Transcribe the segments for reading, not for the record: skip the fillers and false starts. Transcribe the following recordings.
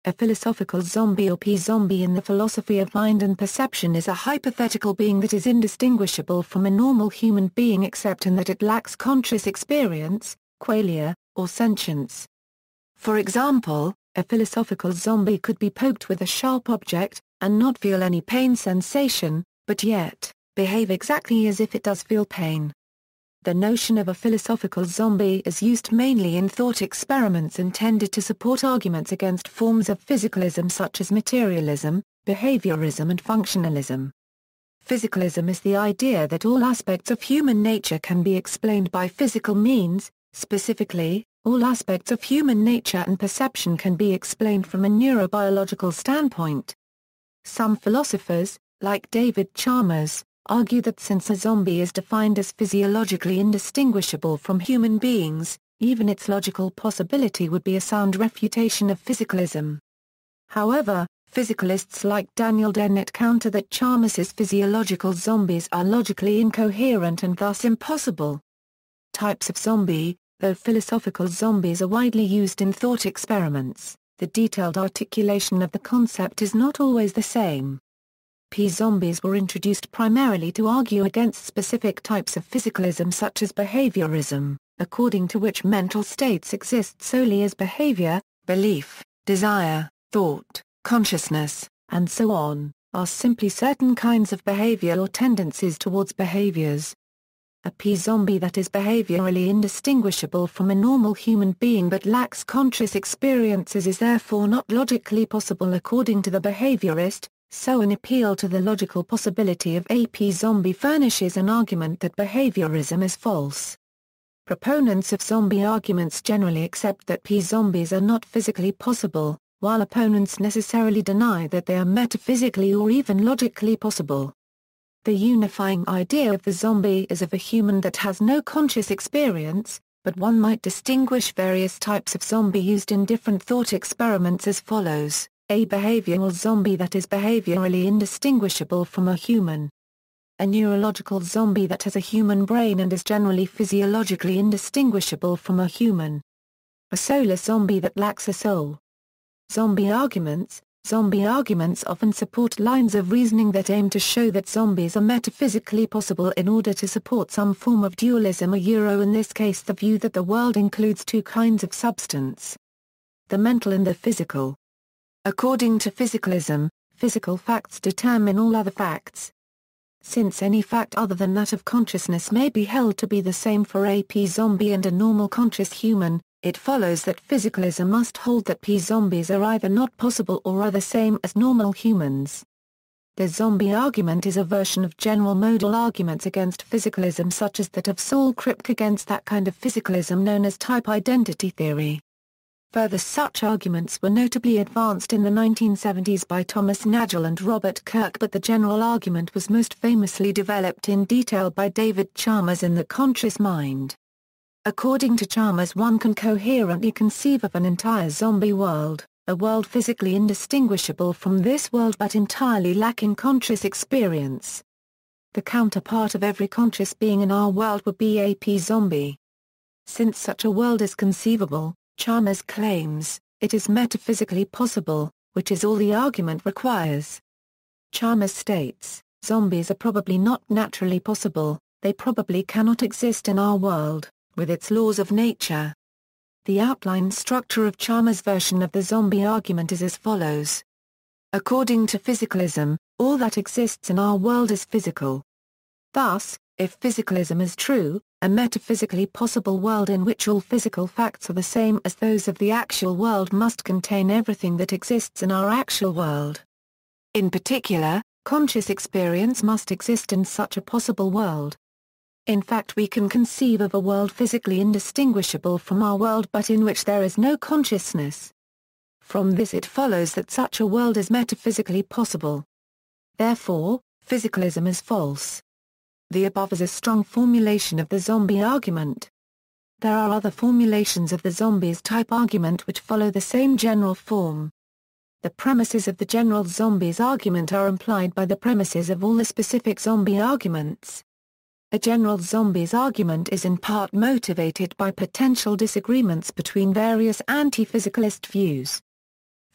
A philosophical zombie or P-zombie in the philosophy of mind and perception is a hypothetical being that is indistinguishable from a normal human being except in that it lacks conscious experience, qualia, or sentience. For example, a philosophical zombie could be poked with a sharp object, and not feel any pain sensation, but yet, behave exactly as if it does feel pain. The notion of a philosophical zombie is used mainly in thought experiments intended to support arguments against forms of physicalism such as materialism, behaviorism and functionalism. Physicalism is the idea that all aspects of human nature can be explained by physical means, specifically, all aspects of human nature and perception can be explained from a neurobiological standpoint. Some philosophers, like David Chalmers, argue that since a zombie is defined as physiologically indistinguishable from human beings, even its logical possibility would be a sound refutation of physicalism. However, physicalists like Daniel Dennett counter that Chalmers's physiological zombies are logically incoherent and thus impossible. Types of zombie. Though philosophical zombies are widely used in thought experiments, the detailed articulation of the concept is not always the same. P-zombies were introduced primarily to argue against specific types of physicalism such as behaviorism, according to which mental states exist solely as behavior, belief, desire, thought, consciousness, and so on, are simply certain kinds of behavior or tendencies towards behaviors. A P-zombie that is behaviorally indistinguishable from a normal human being but lacks conscious experiences is therefore not logically possible according to the behaviorist, so an appeal to the logical possibility of a P-zombie furnishes an argument that behaviorism is false. Proponents of zombie arguments generally accept that P-zombies are not physically possible, while opponents necessarily deny that they are metaphysically or even logically possible. The unifying idea of the zombie is of a human that has no conscious experience, but one might distinguish various types of zombie used in different thought experiments as follows: a behavioral zombie that is behaviorally indistinguishable from a human. A neurological zombie that has a human brain and is generally physiologically indistinguishable from a human. A soulless zombie that lacks a soul. Zombie arguments. Zombie arguments often support lines of reasoning that aim to show that zombies are metaphysically possible in order to support some form of dualism, in this case the view that the world includes two kinds of substance: the mental and the physical. According to physicalism, physical facts determine all other facts. Since any fact other than that of consciousness may be held to be the same for a P-zombie and a normal conscious human, it follows that physicalism must hold that P-zombies are either not possible or are the same as normal humans. The zombie argument is a version of general modal arguments against physicalism such as that of Saul Kripke against that kind of physicalism known as type identity theory. Further such arguments were notably advanced in the 1970s by Thomas Nagel and Robert Kirk, but the general argument was most famously developed in detail by David Chalmers in The Conscious Mind. According to Chalmers, one can coherently conceive of an entire zombie world, a world physically indistinguishable from this world but entirely lacking conscious experience. The counterpart of every conscious being in our world would be a P-zombie. Since such a world is conceivable, Chalmers claims, it is metaphysically possible, which is all the argument requires. Chalmers states, zombies are probably not naturally possible, they probably cannot exist in our world, with its laws of nature. The outline structure of Chalmers' version of the zombie argument is as follows. According to physicalism, all that exists in our world is physical. Thus, if physicalism is true, a metaphysically possible world in which all physical facts are the same as those of the actual world must contain everything that exists in our actual world. In particular, conscious experience must exist in such a possible world. In fact, we can conceive of a world physically indistinguishable from our world but in which there is no consciousness. From this it follows that such a world is metaphysically possible. Therefore, physicalism is false. The above is a strong formulation of the zombie argument. There are other formulations of the zombies type argument which follow the same general form. The premises of the general zombies argument are implied by the premises of all the specific zombie arguments. A general zombies argument is in part motivated by potential disagreements between various anti-physicalist views.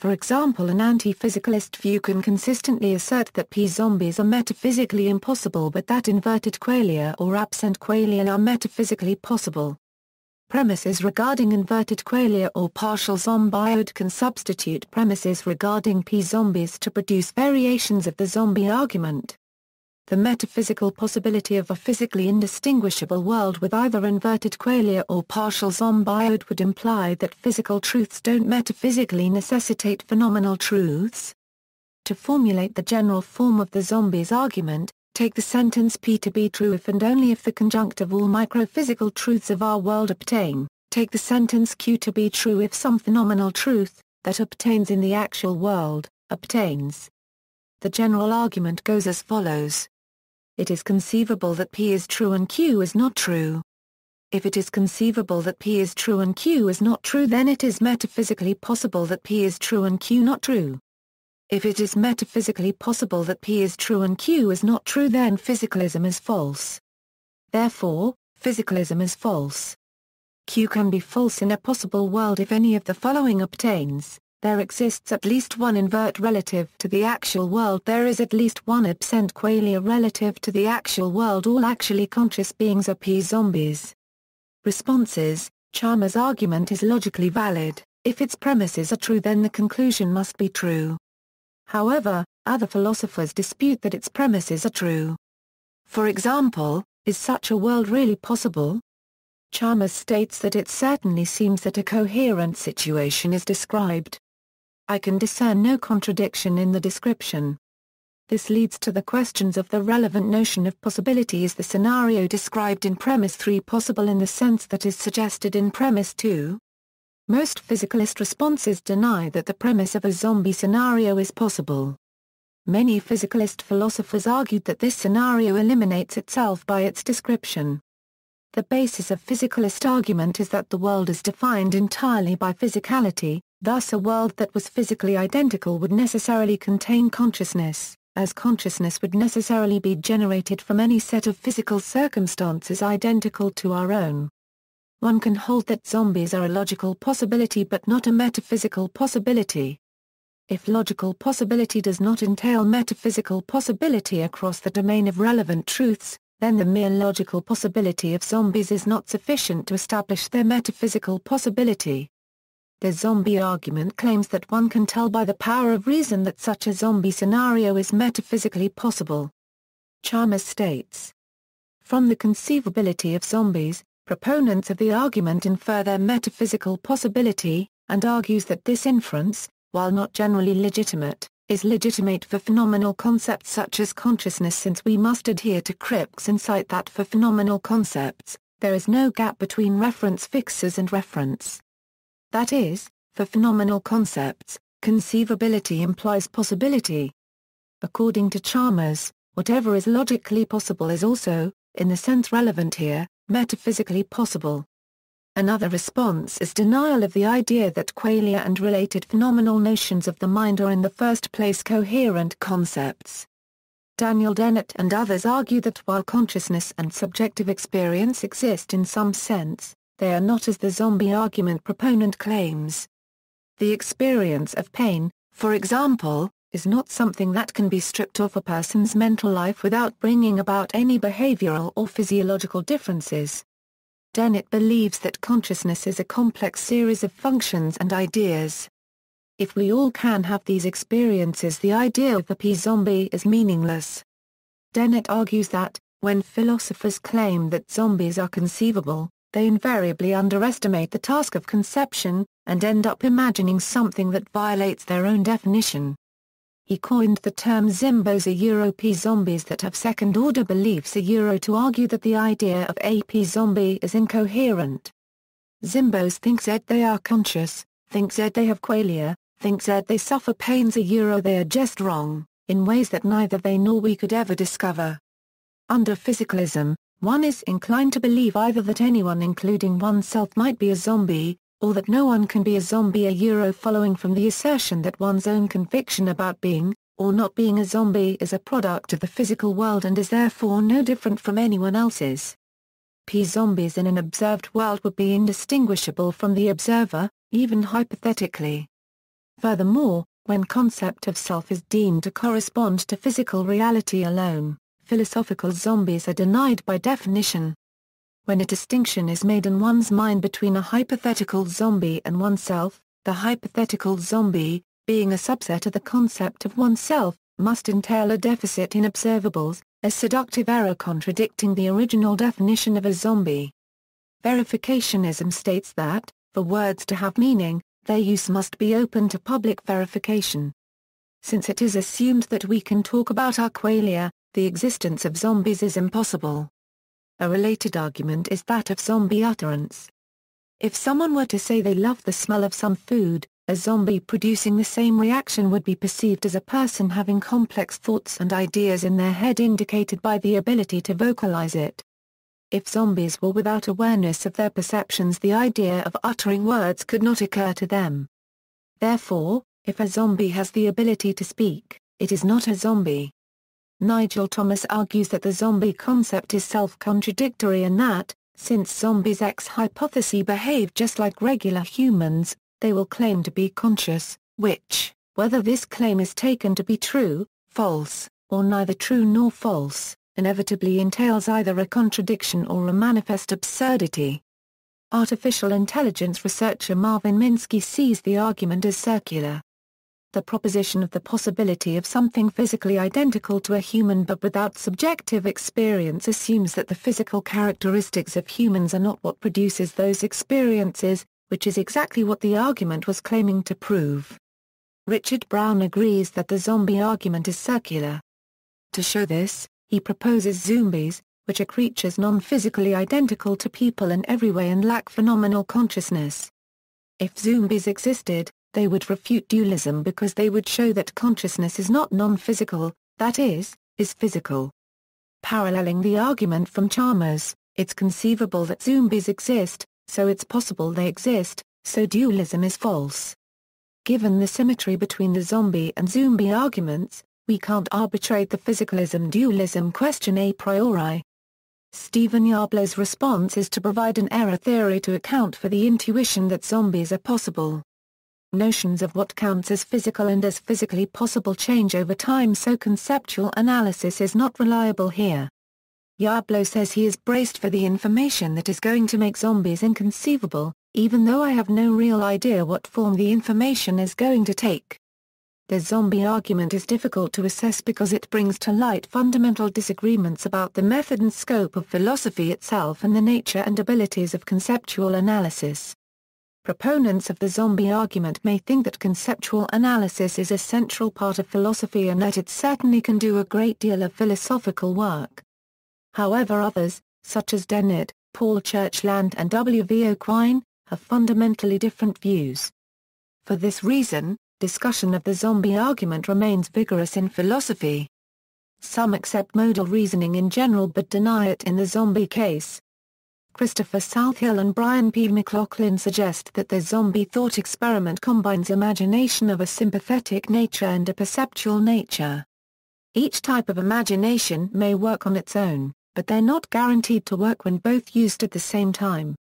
For example, an anti-physicalist view can consistently assert that p-zombies are metaphysically impossible but that inverted qualia or absent qualia are metaphysically possible. Premises regarding inverted qualia or partial zombioid can substitute premises regarding p-zombies to produce variations of the zombie argument. The metaphysical possibility of a physically indistinguishable world with either inverted qualia or partial zombioid would imply that physical truths don't metaphysically necessitate phenomenal truths. To formulate the general form of the zombies argument, take the sentence P to be true if and only if the conjunct of all microphysical truths of our world obtain. Take the sentence Q to be true if some phenomenal truth, that obtains in the actual world, obtains. The general argument goes as follows. It is conceivable that P is true and Q is not true. If it is conceivable that P is true and Q is not true, then it is metaphysically possible that P is true and Q not true. If it is metaphysically possible that P is true and Q is not true, then physicalism is false. Therefore, physicalism is false. Q can be false in a possible world if any of the following obtains. There exists at least one invert relative to the actual world. There is at least one absent qualia relative to the actual world. All actually conscious beings are p-zombies. Responses: Chalmers' argument is logically valid. If its premises are true, then the conclusion must be true. However, other philosophers dispute that its premises are true. For example, is such a world really possible? Chalmers states that it certainly seems that a coherent situation is described. I can discern no contradiction in the description. This leads to the questions of the relevant notion of possibility. Is the scenario described in premise 3 possible in the sense that is suggested in premise 2? Most physicalist responses deny that the premise of a zombie scenario is possible. Many physicalist philosophers argued that this scenario eliminates itself by its description. The basis of physicalist argument is that the world is defined entirely by physicality. Thus a world that was physically identical would necessarily contain consciousness, as consciousness would necessarily be generated from any set of physical circumstances identical to our own. One can hold that zombies are a logical possibility but not a metaphysical possibility. If logical possibility does not entail metaphysical possibility across the domain of relevant truths, then the mere logical possibility of zombies is not sufficient to establish their metaphysical possibility. The zombie argument claims that one can tell by the power of reason that such a zombie scenario is metaphysically possible. Chalmers states, from the conceivability of zombies, proponents of the argument infer their metaphysical possibility, and argues that this inference, while not generally legitimate, is legitimate for phenomenal concepts such as consciousness, since we must adhere to Crick's insight that for phenomenal concepts, there is no gap between reference fixes and reference. That is, for phenomenal concepts, conceivability implies possibility. According to Chalmers, whatever is logically possible is also, in the sense relevant here, metaphysically possible. Another response is denial of the idea that qualia and related phenomenal notions of the mind are in the first place coherent concepts. Daniel Dennett and others argue that while consciousness and subjective experience exist in some sense, they are not as the zombie argument proponent claims. The experience of pain, for example, is not something that can be stripped off a person's mental life without bringing about any behavioral or physiological differences. Dennett believes that consciousness is a complex series of functions and ideas. If we all can have these experiences, the idea of the p-zombie is meaningless. Dennett argues that, when philosophers claim that zombies are conceivable, they invariably underestimate the task of conception, and end up imagining something that violates their own definition. He coined the term zimbos p-zombies that have second-order beliefs to argue that the idea of a p-zombie is incoherent. Zimbos think that they are conscious, think that they have qualia, think that they suffer pains they are just wrong, in ways that neither they nor we could ever discover. Under physicalism, one is inclined to believe either that anyone including oneself might be a zombie, or that no one can be a zombie following from the assertion that one's own conviction about being, or not being a zombie is a product of the physical world and is therefore no different from anyone else's. P-zombies in an observed world would be indistinguishable from the observer, even hypothetically. Furthermore, when concept of self is deemed to correspond to physical reality alone, philosophical zombies are denied by definition. When a distinction is made in one's mind between a hypothetical zombie and oneself, the hypothetical zombie, being a subset of the concept of oneself, must entail a deficit in observables, a seductive error contradicting the original definition of a zombie. Verificationism states that, for words to have meaning, their use must be open to public verification. Since it is assumed that we can talk about our qualia, the existence of zombies is impossible. A related argument is that of zombie utterance. If someone were to say they love the smell of some food, a zombie producing the same reaction would be perceived as a person having complex thoughts and ideas in their head indicated by the ability to vocalize it. If zombies were without awareness of their perceptions, the idea of uttering words could not occur to them. Therefore, if a zombie has the ability to speak, it is not a zombie. Nigel Thomas argues that the zombie concept is self-contradictory and that, since zombies' hypothesis behave just like regular humans, they will claim to be conscious, which, whether this claim is taken to be true, false, or neither true nor false, inevitably entails either a contradiction or a manifest absurdity. Artificial intelligence researcher Marvin Minsky sees the argument as circular. The proposition of the possibility of something physically identical to a human but without subjective experience assumes that the physical characteristics of humans are not what produces those experiences, which is exactly what the argument was claiming to prove. Richard Brown agrees that the zombie argument is circular. To show this, he proposes zombies, which are creatures non-physically identical to people in every way and lack phenomenal consciousness. If zombies existed, they would refute dualism because they would show that consciousness is not non-physical, that is physical. Paralleling the argument from Chalmers, it's conceivable that zombies exist, so it's possible they exist, so dualism is false. Given the symmetry between the zombie and zombie arguments, we can't arbitrate the physicalism-dualism question a priori. Stephen Yablow's response is to provide an error theory to account for the intuition that zombies are possible. Notions of what counts as physical and as physically possible change over time, so conceptual analysis is not reliable here. Yablow says he is braced for the information that is going to make zombies inconceivable, even though I have no real idea what form the information is going to take. The zombie argument is difficult to assess because it brings to light fundamental disagreements about the method and scope of philosophy itself and the nature and abilities of conceptual analysis. Proponents of the zombie argument may think that conceptual analysis is a central part of philosophy and that it certainly can do a great deal of philosophical work. However, others, such as Dennett, Paul Churchland and W. V. O'Quine, have fundamentally different views. For this reason, discussion of the zombie argument remains vigorous in philosophy. Some accept modal reasoning in general but deny it in the zombie case. Christopher Southhill and Brian P. McLaughlin suggest that the zombie thought experiment combines imagination of a sympathetic nature and a perceptual nature. Each type of imagination may work on its own, but they're not guaranteed to work when both used at the same time.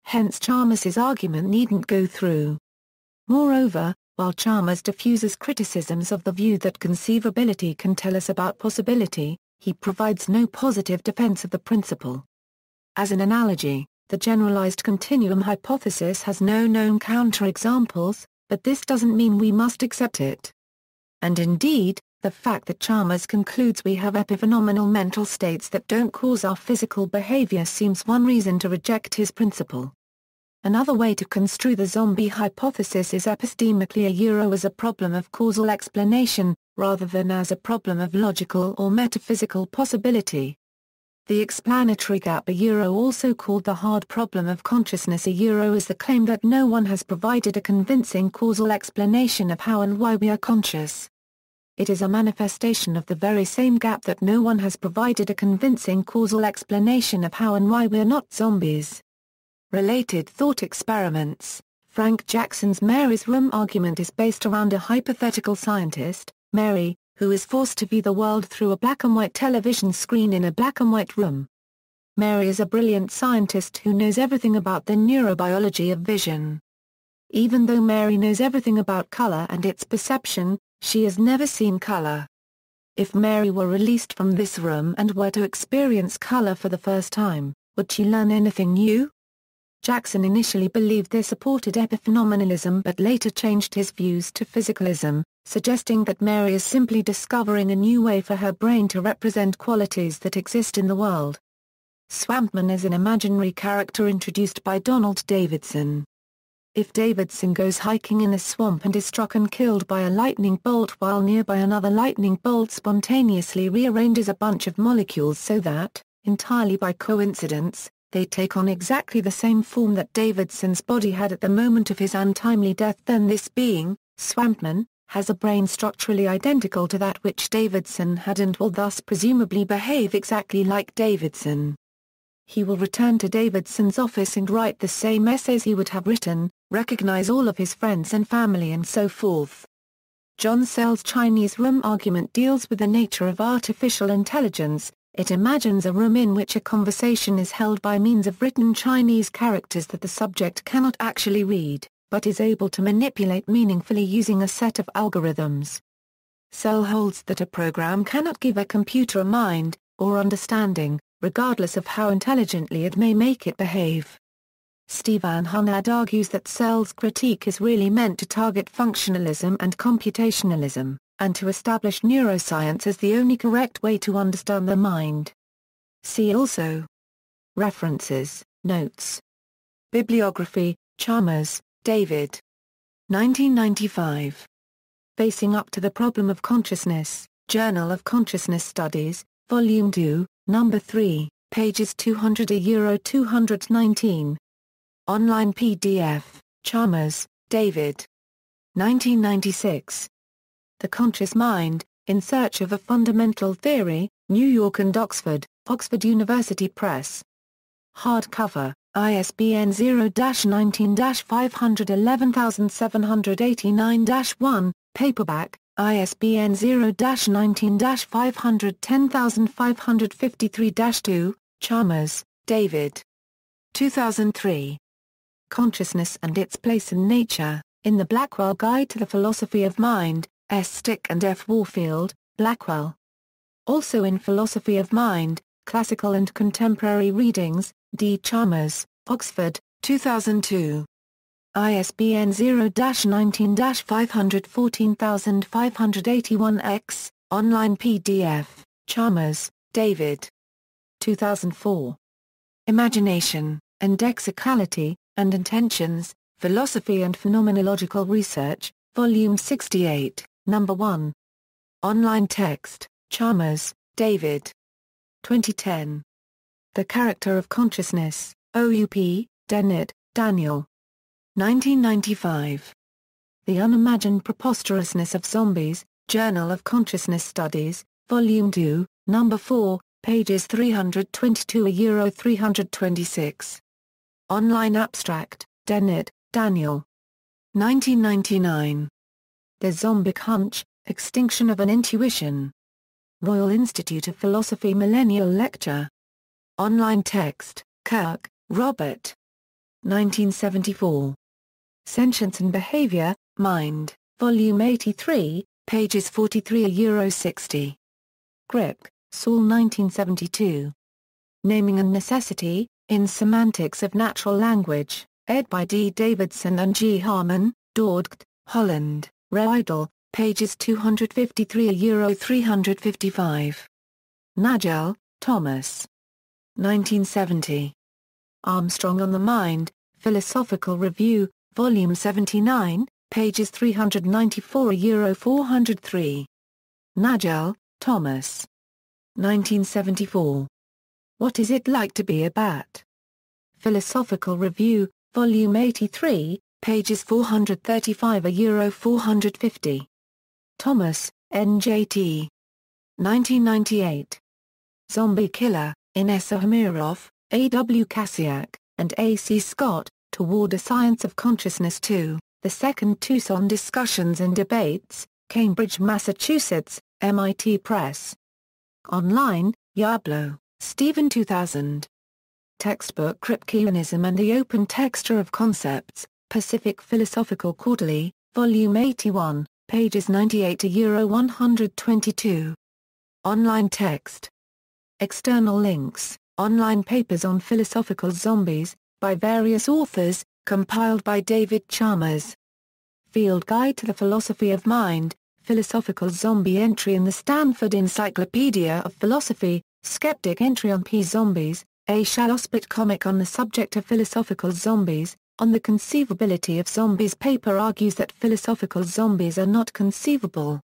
Hence Chalmers's argument needn't go through. Moreover, while Chalmers diffuses criticisms of the view that conceivability can tell us about possibility, he provides no positive defense of the principle. As an analogy, the generalized continuum hypothesis has no known counterexamples, but this doesn't mean we must accept it. And indeed, the fact that Chalmers concludes we have epiphenomenal mental states that don't cause our physical behavior seems one reason to reject his principle. Another way to construe the zombie hypothesis is epistemically as a problem of causal explanation, rather than as a problem of logical or metaphysical possibility. The explanatory gap also called the hard problem of consciousness is the claim that no one has provided a convincing causal explanation of how and why we are conscious. It is a manifestation of the very same gap that no one has provided a convincing causal explanation of how and why we are not zombies. Related thought experiments. Frank Jackson's Mary's Room argument is based around a hypothetical scientist, Mary, who is forced to view the world through a black-and-white television screen in a black-and-white room. Mary is a brilliant scientist who knows everything about the neurobiology of vision. Even though Mary knows everything about color and its perception, she has never seen color. If Mary were released from this room and were to experience color for the first time, would she learn anything new? Jackson initially believed this supported epiphenomenalism but later changed his views to physicalism, suggesting that Mary is simply discovering a new way for her brain to represent qualities that exist in the world. Swampman is an imaginary character introduced by Donald Davidson. If Davidson goes hiking in a swamp and is struck and killed by a lightning bolt while nearby, another lightning bolt spontaneously rearranges a bunch of molecules so that, entirely by coincidence, they take on exactly the same form that Davidson's body had at the moment of his untimely death, then this being, Swampman, has a brain structurally identical to that which Davidson had and will thus presumably behave exactly like Davidson. He will return to Davidson's office and write the same essays he would have written, recognize all of his friends and family and so forth. John Searle's Chinese room argument deals with the nature of artificial intelligence. It imagines a room in which a conversation is held by means of written Chinese characters that the subject cannot actually read, but is able to manipulate meaningfully using a set of algorithms. Searle holds that a program cannot give a computer a mind, or understanding, regardless of how intelligently it may make it behave. Stephen Hunnad argues that Searle's critique is really meant to target functionalism and computationalism, and to establish neuroscience as the only correct way to understand the mind. See also: References, Notes. Bibliography: Chalmers, David. 1995. Facing Up to the Problem of Consciousness, Journal of Consciousness Studies, Volume 2, Number 3, pages 200–219. Online PDF, Chalmers, David. 1996. The Conscious Mind, In Search of a Fundamental Theory, New York and Oxford, Oxford University Press. Hardcover, ISBN 0-19-511789-1, paperback, ISBN 0-19-510553-2, Chalmers, David. 2003. Consciousness and Its Place in Nature, in the Blackwell Guide to the Philosophy of Mind, S. Stick and F. Warfield, Blackwell. Also in Philosophy of Mind, Classical and Contemporary Readings, D. Chalmers, Oxford, 2002. ISBN 0-19-514581-X, online PDF, Chalmers, David. 2004. Imagination, Indexicality, and Intentions, Philosophy and Phenomenological Research, Volume 68, Number 1. Online text, Chalmers, David. 2010. The Character of Consciousness, OUP, Dennett, Daniel. 1995. The Unimagined Preposterousness of Zombies, Journal of Consciousness Studies, Volume 2, Number 4, pages 322–326. Online abstract, Dennett, Daniel. 1999. The Zombic Hunch, Extinction of an Intuition. Royal Institute of Philosophy Millennial Lecture. Online text, Kirk, Robert. 1974. Sentience and Behavior, Mind, Volume 83, pages 43–60. Grip, Saul 1972. Naming and Necessity, in Semantics of Natural Language, ed. by D. Davidson and G. Harman, Dordrecht, Holland, Reidel, pages 253–355. Nagel, Thomas. 1970. Armstrong on the Mind, Philosophical Review, Volume 79, pages 394–403. Nagel, Thomas. 1974. What Is It Like to Be a Bat? Philosophical Review, Volume 83, pages 435–450. Thomas, N.J.T. 1998. Zombie Killer, in S. Hamirov, A. W. Kasiak, and A. C. Scott, Toward a Science of Consciousness 2, The Second Tucson Discussions and Debates, Cambridge, Massachusetts, MIT Press. Online, Yablo, Stephen 2000. Textbook Kripkeanism and the Open Texture of Concepts, Pacific Philosophical Quarterly, Volume 81, pages 98 to 122. Online text. External links, online papers on philosophical zombies, by various authors, compiled by David Chalmers. Field Guide to the Philosophy of Mind, Philosophical Zombie entry in the Stanford Encyclopedia of Philosophy, Skeptic entry on P-Zombies, a Shalospit comic on the subject of philosophical zombies. On the conceivability of zombies paper argues that philosophical zombies are not conceivable.